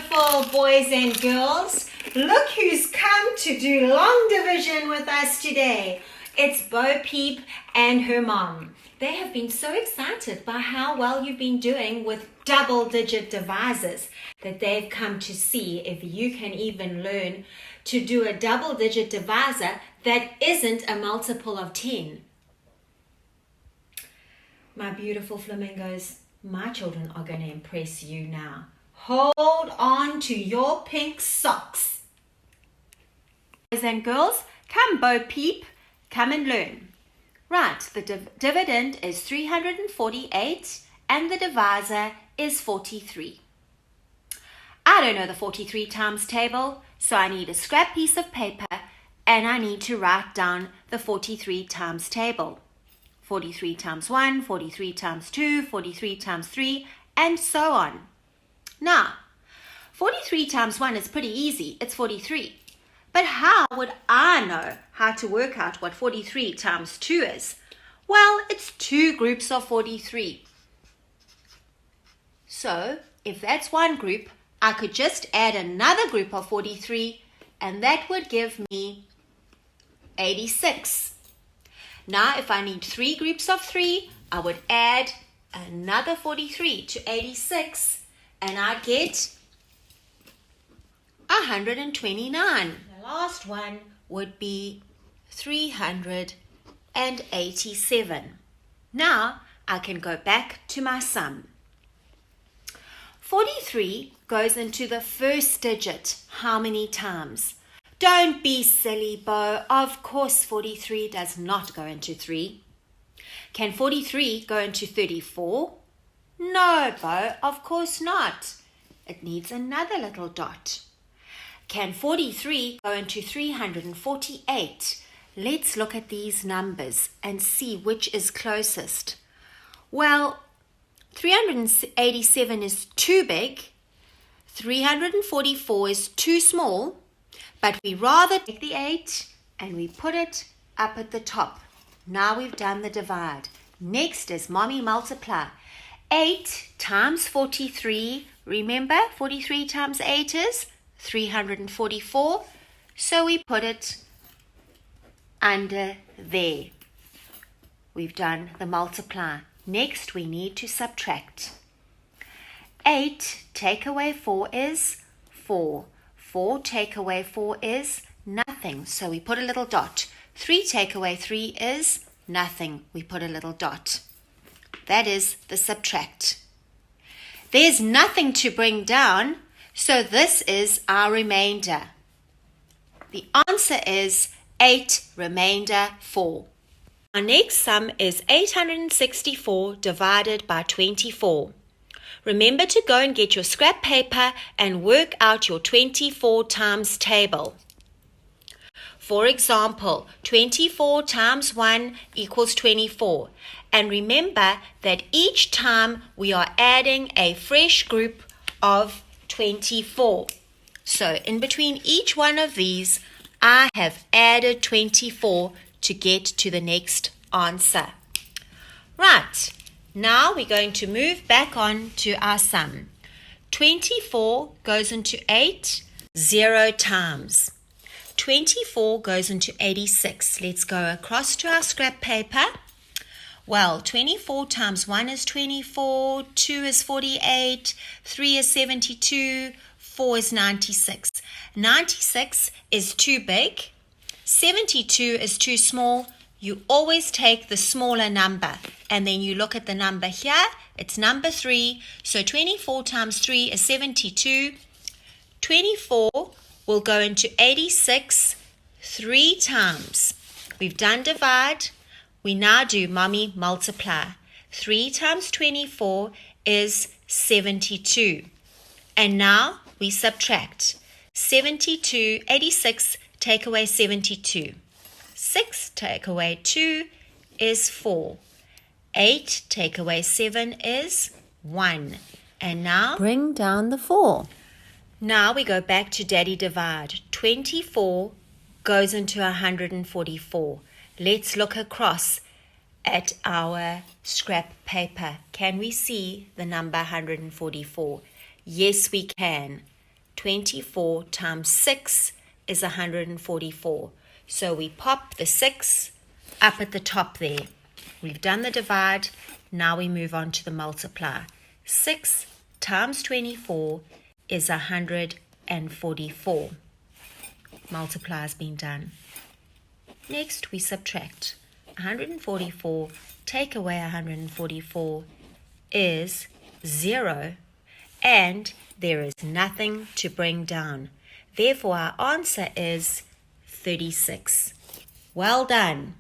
beautiful boys and girls. Look who's come to do long division with us today. It's Bo Peep and her mom. They have been so excited by how well you've been doing with double-digit divisors that they've come to see if you can even learn to do a double-digit divisor that isn't a multiple of 10. My beautiful flamingos, my children are going to impress you now. Hold on to your pink socks. Boys and girls, come Bo Peep, come and learn. Right, the dividend is 348 and the divisor is 43. I don't know the 43 times table, so I need a scrap piece of paper and I need to write down the 43 times table. 43 times 1, 43 times 2, 43 times 3, and so on. Now, 43 times 1 is pretty easy. It's 43. But how would I know how to work out what 43 times 2 is? Well, it's 2 groups of 43. So, if that's one group, I could just add another group of 43, and that would give me 86. Now, if I need 3 groups of 3, I would add another 43 to 86, and I'd get 129. The last one would be 387. Now, I can go back to my sum. 43 goes into the first digit how many times? Don't be silly, Bo. Of course 43 does not go into 3. Can 43 go into 34? No, Bo, of course not. It needs another little dot. Can 43 go into 348? Let's look at these numbers and see which is closest. Well, 387 is too big. 344 is too small. But we rather take the 8 and we put it up at the top. Now we've done the divide. Next is mommy multiply. 8 times 43. Remember, 43 times 8 is 344. So we put it under there. We've done the multiply. Next we need to subtract. 8 take away 4 is 4. 4 take away 4 is nothing, so we put a little dot. 3 take away 3 is nothing, we put a little dot. That is the subtract. There's nothing to bring down, so this is our remainder. The answer is 8 remainder 4. Our next sum is 864 divided by 24. Remember to go and get your scrap paper and work out your 24 times table. For example, 24 times 1 equals 24. And remember that each time we are adding a fresh group of 24. So in between each one of these, I have added 24 to get to the next answer. Right. Now we're going to move back on to our sum. 24 goes into 8 0 times. 24 goes into 86. Let's go across to our scrap paper. Well, 24 times 1 is 24, 2 is 48, 3 is 72, 4 is 96. 96 is too big. 72 is too small. You always take the smaller number and then you look at the number here. It's number 3. So 24 times 3 is 72. 24 will go into 86 3 times. We've done divide. We now do mommy multiply. 3 times 24 is 72. And now we subtract. 86 take away 72. 6 take away 2 is 4. 8 take away 7 is 1. And now bring down the 4. Now we go back to Daddy divide. 24 goes into 144. Let's look across at our scrap paper. Can we see the number 144? Yes, we can. 24 times 6 is 144. So we pop the 6 up at the top there. We've done the divide. Now we move on to the multiply. 6 times 24 is 144. Multiply has been done. Next we subtract. 144 take away 144 is 0, and there is nothing to bring down. Therefore our answer is 36. Well done.